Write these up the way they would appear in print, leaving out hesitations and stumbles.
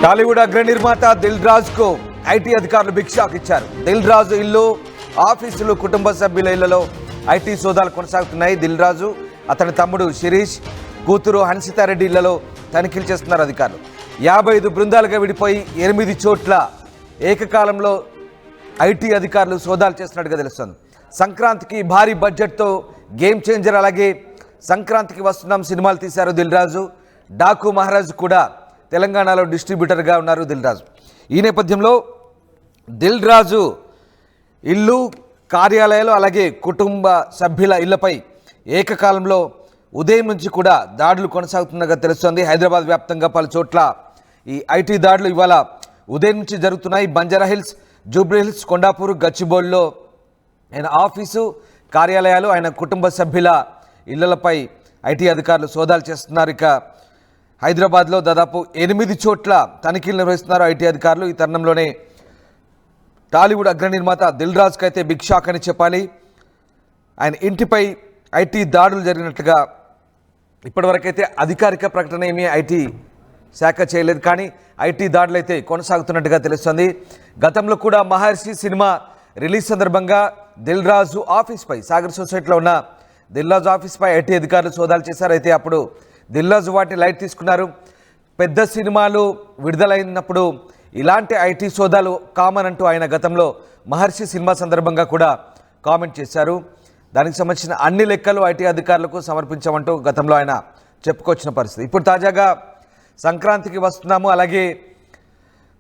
టాలీవుడ్ అగ్ర నిర్మాత దిల్ రాజుకు ఐటీ అధికారులు బిగ్ షాక్ ఇచ్చారు. దిల్ రాజు ఇల్లు, ఆఫీసులు, కుటుంబ సభ్యుల ఇళ్లలో ఐటీ సోదాలు కొనసాగుతున్నాయి. దిల్ రాజు, అతని తమ్ముడు శిరీష్, కూతురు హన్సితారెడ్డి ఇళ్లలో తనిఖీలు చేస్తున్నారు అధికారులు. 55 బృందాలుగా విడిపోయి 8 చోట్ల ఏకకాలంలో ఐటీ అధికారులు సోదాలు చేస్తున్నట్టుగా తెలుస్తుంది. సంక్రాంతికి భారీ బడ్జెట్తో గేమ్ చేంజర్, అలాగే సంక్రాంతికి వస్తున్నాం సినిమాలు తీశారు దిల్ రాజు. డాకు మహారాజ్ కూడా తెలంగాణలో డిస్ట్రిబ్యూటర్గా ఉన్నారు దిల్ రాజు. ఈ నేపథ్యంలో దిల్ రాజు ఇల్లు, కార్యాలయాలు, అలాగే కుటుంబ సభ్యుల ఇళ్లపై ఏకకాలంలో ఉదయం నుంచి కూడా దాడులు కొనసాగుతున్నగా తెలుస్తోంది. హైదరాబాద్ వ్యాప్తంగా పలు చోట్ల ఈ ఐటీ దాడులు ఇవాళ ఉదయం నుంచి జరుగుతున్నాయి. బంజారాహిల్స్, జూబ్లీహిల్స్, కొండాపూర్, గచ్చిబౌలిలో ఆయన ఆఫీసు, కార్యాలయాలు, ఆయన కుటుంబ సభ్యుల ఇళ్లపై ఐటీ అధికారులు సోదాలు చేస్తున్నారు. ఇక హైదరాబాద్లో దాదాపు 8 చోట్ల తనిఖీలు నిర్వహిస్తున్నారు ఐటీ అధికారులు. ఈ తరుణంలోనే టాలీవుడ్ అగ్ర నిర్మాత దిల్ రాజుకి అయితే బిగ్ షాక్ అని చెప్పాలి. ఆయన ఇంటిపై ఐటీ దాడులు జరిగినట్లుగా ఇప్పటివరకైతే అధికారిక ప్రకటన ఏమీ ఐటీ శాఖ చేయలేదు, కానీ ఐటీ దాడులు అయితే కొనసాగుతున్నట్టుగా తెలుస్తుంది. గతంలో కూడా మహర్షి సినిమా రిలీజ్ సందర్భంగా దిల్ రాజు ఆఫీస్పై, సాగర్ సొసైటీలో ఉన్న దిల్ రాజు ఆఫీస్పై ఐటీ అధికారులు సోదాలు చేశారు. అయితే అప్పుడు దిల్ రాజు వాటిని లైట్ తీసుకున్నారు. పెద్ద సినిమాలు విడుదలైనప్పుడు ఇలాంటి ఐటీ సోదాలు కామన్ అంటూ ఆయన గతంలో మహర్షి సినిమా సందర్భంగా కూడా కామెంట్ చేశారు. దానికి సంబంధించిన అన్ని లెక్కలు ఐటీ అధికారులకు సమర్పించామంటూ గతంలో ఆయన చెప్పుకొచ్చిన పరిస్థితి. ఇప్పుడు తాజాగా సంక్రాంతికి వస్తున్నాము, అలాగే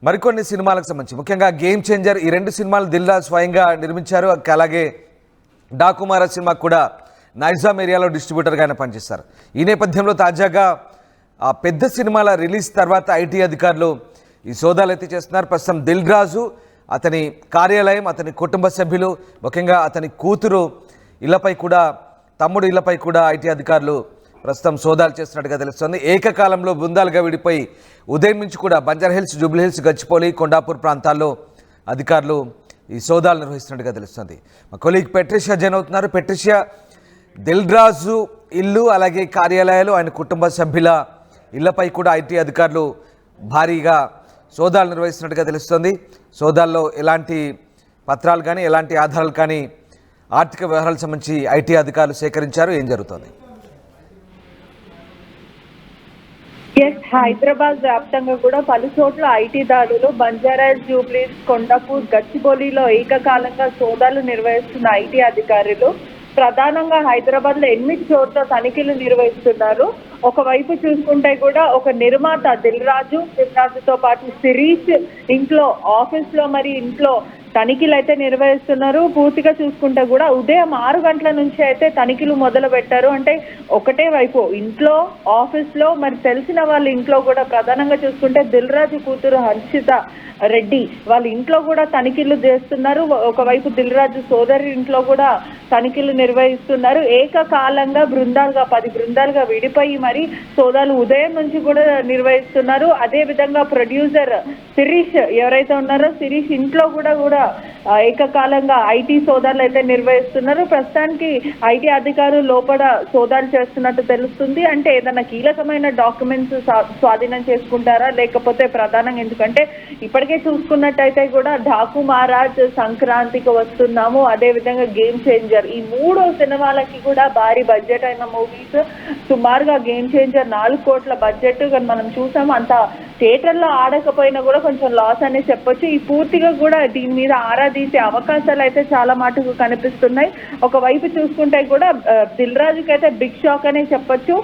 మరికొన్ని సినిమాలకు సంబంధించి ముఖ్యంగా గేమ్ చేంజర్, ఈ 2 సినిమాలు దిల్ రాజు స్వయంగా నిర్మించారు. అలాగే డాకు మహారాజ్ సినిమాకు కూడా నైజాం ఏరియాలో డిస్ట్రిబ్యూటర్గా ఆయన పనిచేస్తారు. ఈ నేపథ్యంలో తాజాగా పెద్ద సినిమాల రిలీజ్ తర్వాత ఐటీ అధికారులు ఈ సోదాలు అయితే చేస్తున్నారు. ప్రస్తుతం దిల్ రాజు, అతని కార్యాలయం, అతని కుటుంబ సభ్యులు, ముఖ్యంగా అతని కూతురు ఇళ్లపై కూడా, తమ్ముడు ఇళ్లపై కూడా ఐటీ అధికారులు ప్రస్తుతం సోదాలు చేస్తున్నట్టుగా తెలుస్తుంది. ఏకకాలంలో బృందాలుగా విడిపోయి ఉదయం నుంచి కూడా బంజారాహిల్స్, జూబ్లీహిల్స్, గచ్చిబౌలి, కొండాపూర్ ప్రాంతాల్లో అధికారులు ఈ సోదాలు నిర్వహిస్తున్నట్టుగా తెలుస్తుంది. మా కొలీగ్ పెట్రిషియా జాయిన్ అవుతున్నారు. పెట్రిషియా, దిల్ రాజు ఇల్లు, అలాగే కార్యాలయాలు, ఆయన కుటుంబ సభ్యుల ఇళ్లపై కూడా ఐటీ అధికారులు భారీగా సోదాలు నిర్వహిస్తున్నట్టుగా తెలుస్తుంది. సోదాల్లో ఎలాంటి పత్రాలు కానీ, ఎలాంటి ఆధారాలు కానీ, ఆర్థిక వ్యవహారాలకు సంబంధించి ఐటీ అధికారులు సేకరించారు. ఏం జరుగుతుంది? హైదరాబాద్ వ్యాప్తంగా కూడా పలు చోట్ల ఐటీ దాడులు, బంజారాహిల్స్, జూబ్లీహిల్స్, కొండాపూర్, గచ్చిబౌలిలో ఏకకాలంగా సోదాలు నిర్వహిస్తున్న ఐటీ అధికారులు ప్రధానంగా హైదరాబాద్ లో 8 చోట్ల తనిఖీలు నిర్వహిస్తున్నారు. ఒకవైపు చూసుకుంటే కూడా ఒక నిర్మాత దిల్ రాజుతో పాటు శిరీష్ ఇంట్లో, ఆఫీస్ లో, మరి ఇంట్లో తనిఖీలు అయితే నిర్వహిస్తున్నారు. పూర్తిగా చూసుకుంటే కూడా ఉదయం 6 గంటల నుంచి అయితే తనిఖీలు మొదలు పెట్టారు. అంటే ఒకటే వైపు ఇంట్లో, ఆఫీస్ లో, మరి తెలిసిన వాళ్ళ ఇంట్లో కూడా ప్రధానంగా చూసుకుంటే దిల్ రాజు కూతురు హన్సిత రెడ్డి వాళ్ళ ఇంట్లో కూడా తనిఖీలు చేస్తున్నారు. ఒకవైపు దిల్ రాజు సోదరి ఇంట్లో కూడా తనిఖీలు నిర్వహిస్తున్నారు. ఏకకాలంగా బృందాలుగా 10 బృందాలుగా విడిపోయి మరి సోదాలు ఉదయం నుంచి కూడా నిర్వహిస్తున్నారు. అదే విధంగా ప్రొడ్యూసర్ శిరీష్ ఎవరైతే ఉన్నారో, శిరీష్ ఇంట్లో కూడా ఏకకాలంగా ఐటీ సోదాలు అయితే నిర్వహిస్తున్నారు. ప్రస్తుతానికి ఐటీ అధికారులు లోపల సోదాలు చేస్తున్నట్టు తెలుస్తుంది. అంటే ఏదైనా కీలకమైన డాక్యుమెంట్స్ స్వాధీనం చేసుకుంటారా, లేకపోతే ప్రధానంగా, ఎందుకంటే ఇప్పటికే చూసుకున్నట్టయితే కూడా డాకు మహారాజ్, సంక్రాంతికి వస్తున్నాము, అదే విధంగా గేమ్ చేంజర్, ఈ 3 సినిమాలకి కూడా భారీ బడ్జెట్ అయిన మూవీస్. సుమారుగా గేమ్ చేంజర్ 4 కోట్ల బడ్జెట్ కానీ మనం చూసాము. అంత థియేటర్లో ఆడకపోయినా కూడా కొంచెం లాస్ అనే చెప్పొచ్చు. ఈ పూర్తిగా కూడా దీని మీద ఆరా తీసే అవకాశాలు అయితే చాలా మటుకు కనిపిస్తున్నాయి. ఒకవైపు చూసుకుంటే కూడా దిల్ రాజుకి అయితే బిగ్ షాక్ అనే చెప్పొచ్చు.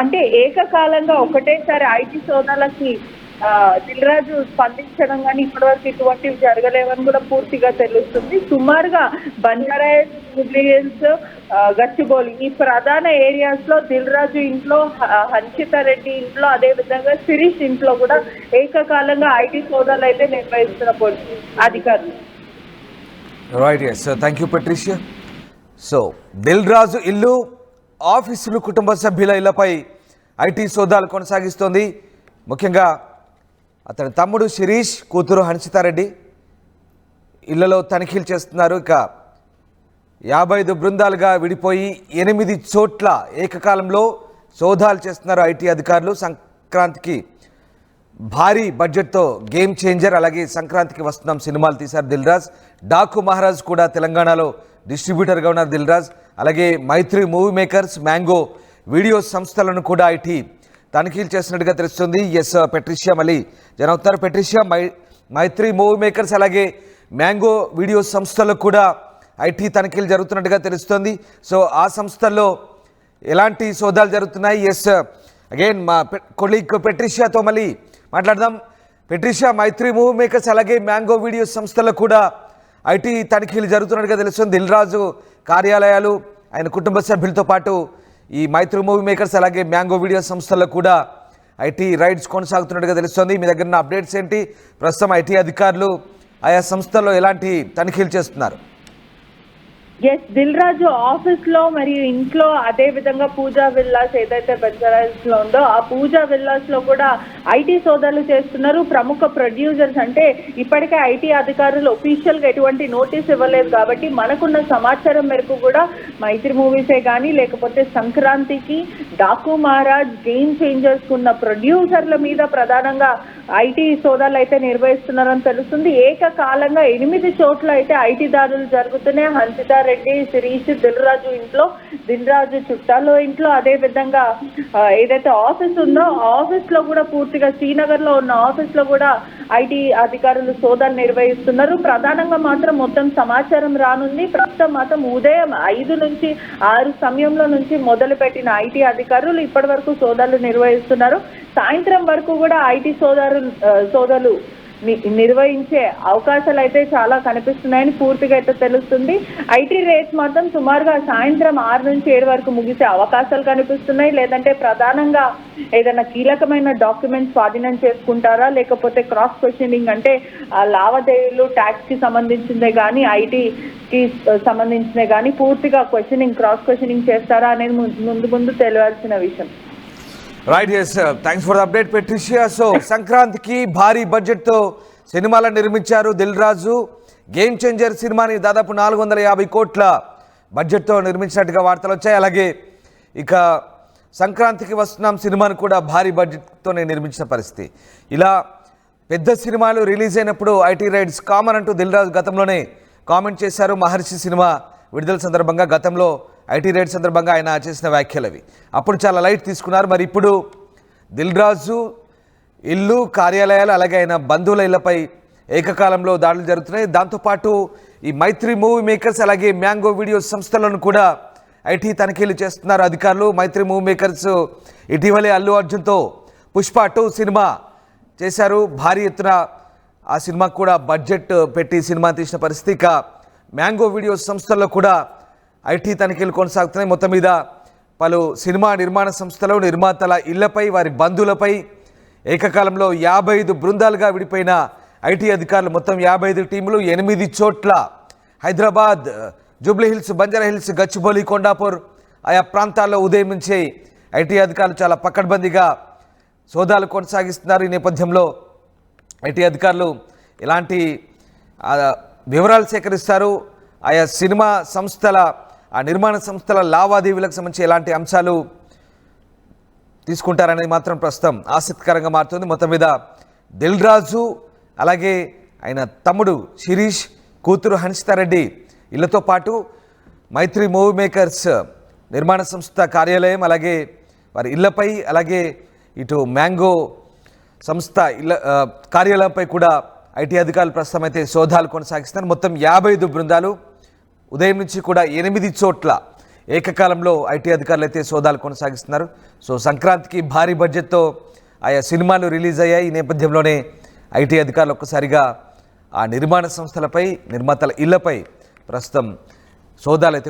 అంటే ఏకకాలంగా ఒకటేసారి ఐటీ సోదాలకి దిల్ రాజు స్పందించడం కానీ ఇప్పటివరకు ఇటువంటివి జరగలేవని కూడా పూర్తిగా తెలుస్తుంది. సుమారుగా బంజారాహిల్స్, జూబ్లీహిల్స్, గచ్చిబౌలి ఈ ప్రధాన ఏరియాస్ లో దిల్ రాజు ఇంట్లో, హన్సితారెడ్డి ఇంట్లో, అదే విధంగా శిరీష్ ఇంట్లో కూడా ఏకకాలంగా ఐటీ సోదాలు అయితే నిర్వహిస్తున్న పోలీసు అధికారులు. Right, yes, thank you Patricia. So Dil Raju ఇల్లు, ఆఫీసులు, కుటుంబ సభ్యుల ఇళ్లపై ఐటీ సోదాలు కొనసాగిస్తోంది. ముఖ్యంగా అతని తమ్ముడు శిరీష్, కూతురు హన్సితారెడ్డి ఇళ్లలో తనిఖీలు చేస్తున్నారు. ఇక 55 బృందాలుగా విడిపోయి 8 చోట్ల ఏకకాలంలో సోదాలు చేస్తున్నారు ఐటీ అధికారులు. సంక్రాంతికి భారీ బడ్జెట్తో గేమ్ చేంజర్ అలాగే సంక్రాంతికి వస్తున్నాం సినిమాలు తీశారు దిల్ రాజు. డాకు మహారాజ్ కూడా తెలంగాణలో డిస్ట్రిబ్యూటర్గా ఉన్నారు దిల్ రాజు. అలాగే మైత్రి మూవీ మేకర్స్, మ్యాంగో వీడియో సంస్థలను కూడా ఐటీ తనిఖీలు చేస్తున్నట్టుగా తెలుస్తుంది. ఎస్ పెట్రిషియా మళ్ళీ జన అవుతున్నారు. పెట్రిషియా, మైత్రి మూవీ మేకర్స్ అలాగే మ్యాంగో వీడియో సంస్థలకు కూడా ఐటీ తనిఖీలు జరుగుతున్నట్టుగా తెలుస్తుంది. సో ఆ సంస్థల్లో ఎలాంటి సోదాలు జరుగుతున్నాయి? ఎస్ అగైన్ మా కొలీగ్ పెట్రిషియాతో మళ్ళీ మాట్లాడదాం. పెట్రిషియా, మైత్రి మూవీ మేకర్స్ అలాగే మ్యాంగో వీడియో సంస్థలకు కూడా ఐటీ తనిఖీలు జరుగుతున్నట్టుగా తెలుస్తుంది. దిల్ రాజు కార్యాలయాలు, ఆయన కుటుంబ సభ్యులతో పాటు ఈ మైత్రి మూవీ మేకర్స్ అలాగే మ్యాంగో వీడియో సంస్థలకు కూడా ఐటీ రైడ్స్ కొనసాగుతున్నట్టుగా తెలుస్తుంది. మీ దగ్గర ఉన్న అప్డేట్స్ ఏంటి? ప్రస్తుతం ఐటీ అధికారులు ఆయా సంస్థల్లో ఎలాంటి తనిఖీలు చేస్తున్నారు? ఎస్, దిల్ రాజు ఆఫీస్ లో మరియు ఇంట్లో, అదే విధంగా పూజా విల్లాస్ ఏదైతే బంజారాస్ లో ఉందో ఆ పూజా విల్లాస్ లో కూడా ఐటీ సోదాలు చేస్తున్నారు. ప్రముఖ ప్రొడ్యూసర్స్ అంటే ఇప్పటికే ఐటీ అధికారులు ఒఫీషియల్ గా ఎటువంటి నోటీస్ ఇవ్వలేదు కాబట్టి మనకున్న సమాచారం మేరకు కూడా మైత్రి మూవీసే కానీ లేకపోతే సంక్రాంతికి డాకు మహారాజ్, గేమ్ చేంజర్స్ ఉన్న ప్రొడ్యూసర్ల మీద ప్రధానంగా ఐటీ సోదాలు అయితే నిర్వహిస్తున్నారని తెలుస్తుంది. ఏకకాలంగా 8 చోట్ల అయితే ఐటీ దాడులు జరుగుతున్నాయి. హన్సితా రెడ్డి, శిరీష్, దిల్ రాజు ఇంట్లో, దిల్ రాజు చుట్టాలో ఇంట్లో, అదే విధంగా ఏదైతే ఆఫీస్ ఉందో ఆఫీస్ లో కూడా పూర్తిగా శ్రీనగర్ లో ఉన్న ఆఫీస్ లో కూడా ఐటీ అధికారులు సోదాలు నిర్వహిస్తున్నారు. ప్రధానంగా మాత్రం మొత్తం సమాచారం రానుంది. ప్రస్తుతం మాత్రం ఉదయం 5 నుంచి 6 సమయంలో నుంచి మొదలు పెట్టిన ఐటీ అధికారులు ఇప్పటి వరకు సోదాలు నిర్వహిస్తున్నారు. సాయంత్రం వరకు కూడా ఐటీ సోదాలు నిర్వహించే అవకాశాలు అయితే చాలా కనిపిస్తున్నాయని పూర్తిగా అయితే తెలుస్తుంది. ఐటీ రేట్స్ మాత్రం సుమారుగా సాయంత్రం 6 నుంచి 7 వరకు ముగిసే అవకాశాలు కనిపిస్తున్నాయి. లేదంటే ప్రధానంగా ఏదైనా కీలకమైన డాక్యుమెంట్స్ స్వాధీనం చేసుకుంటారా, లేకపోతే క్రాస్ క్వశ్చనింగ్ అంటే లావాదేవీలు, ట్యాక్స్ కి సంబంధించిందే కానీ ఐటీకి సంబంధించినవి కానీ పూర్తిగా క్రాస్ క్వశ్చనింగ్ చేస్తారా అనేది ముందు తెలియాల్సిన విషయం. Right, yes thanks for the update Patricia. So సంక్రాంతికి భారీ బడ్జెట్తో సినిమాలను నిర్మించారు దిల్ రాజు. గేమ్ చేంజర్ సినిమాని దాదాపు 450 కోట్ల బడ్జెట్తో నిర్మించినట్టుగా వార్తలు వచ్చాయి. అలాగే ఇక సంక్రాంతికి వస్తున్నాం సినిమాను కూడా భారీ బడ్జెట్తోనే నిర్మించిన పరిస్థితి. ఇలా పెద్ద సినిమాలు రిలీజ్ అయినప్పుడు ఐటీ రైడ్స్ కామన్ అంటూ దిల్ రాజు గతంలోనే కామెంట్ చేశారు. మహర్షి సినిమా విడుదల సందర్భంగా గతంలో ఐటీ రైడ్ సందర్భంగా ఆయన చేసిన వ్యాఖ్యలు అవి. అప్పుడు చాలా లైట్ తీసుకున్నారు. మరి ఇప్పుడు దిల్ రాజు ఇల్లు, కార్యాలయాలు అలాగే ఆయన బంధువుల ఇళ్లపై ఏకకాలంలో దాడులు జరుగుతున్నాయి. దాంతోపాటు ఈ మైత్రి మూవీ మేకర్స్ అలాగే మ్యాంగో వీడియో సంస్థలను కూడా ఐటీ తనిఖీలు చేస్తున్నారు అధికారులు. మైత్రి మూవీ మేకర్స్ ఇటీవలే అల్లు అర్జున్తో పుష్ప 2 సినిమా చేశారు. భారీ ఎత్తున ఆ సినిమాకు కూడా బడ్జెట్ పెట్టి సినిమా తీసిన పరిస్థితి. ఇక మ్యాంగో వీడియో సంస్థల్లో కూడా ఐటీ తనిఖీలు కొనసాగుతున్నాయి. మొత్తం మీద పలు సినిమా నిర్మాణ సంస్థలు, నిర్మాతల ఇళ్లపై, వారి బంధువులపై ఏకకాలంలో 55 బృందాలుగా విడిపోయిన ఐటీ అధికారులు, మొత్తం 55 టీములు 8 చోట్ల Hyderabad, Jubilee hills, Banjara hills, Gachibowli, Kondapur ఆయా ప్రాంతాల్లో ఉదయం నుంచే ఐటీ అధికారులు చాలా పకడ్బందీగా సోదాలు కొనసాగిస్తున్నారు. ఈ నేపథ్యంలో ఐటీ అధికారులు ఎలాంటి వివరాలు సేకరిస్తారు, ఆయా సినిమా సంస్థల, ఆ నిర్మాణ సంస్థల లావాదేవీలకు సంబంధించి ఎలాంటి అంశాలు తీసుకుంటారనేది మాత్రం ప్రస్తుతం ఆసక్తికరంగా మారుతుంది. మొత్తం మీద దిల్ రాజు అలాగే ఆయన తమ్ముడు శిరీష్, కూతురు హన్సితా రెడ్డి ఇళ్లతో పాటు మైత్రి మూవీ మేకర్స్ నిర్మాణ సంస్థ కార్యాలయం అలాగే వారి ఇళ్లపై, అలాగే ఇటు మ్యాంగో సంస్థ ఇళ్ల కార్యాలయంపై కూడా ఐటీ అధికారులు ప్రస్తుతం అయితే సోదాలు కొనసాగిస్తున్నారు. మొత్తం 55 బృందాలు ఉదయం నుంచి కూడా 8 చోట్ల ఏకకాలంలో ఐటీ అధికారులు అయితే సోదాలు కొనసాగిస్తున్నారు. సో సంక్రాంతికి భారీ బడ్జెట్తో ఆయా సినిమాలు రిలీజ్ అయ్యాయి. ఈ నేపథ్యంలోనే ఐటీ అధికారులు ఒక్కసారిగా ఆ నిర్మాణ సంస్థలపై, నిర్మాతల ఇళ్లపై ప్రస్తుతం సోదాలు అయితే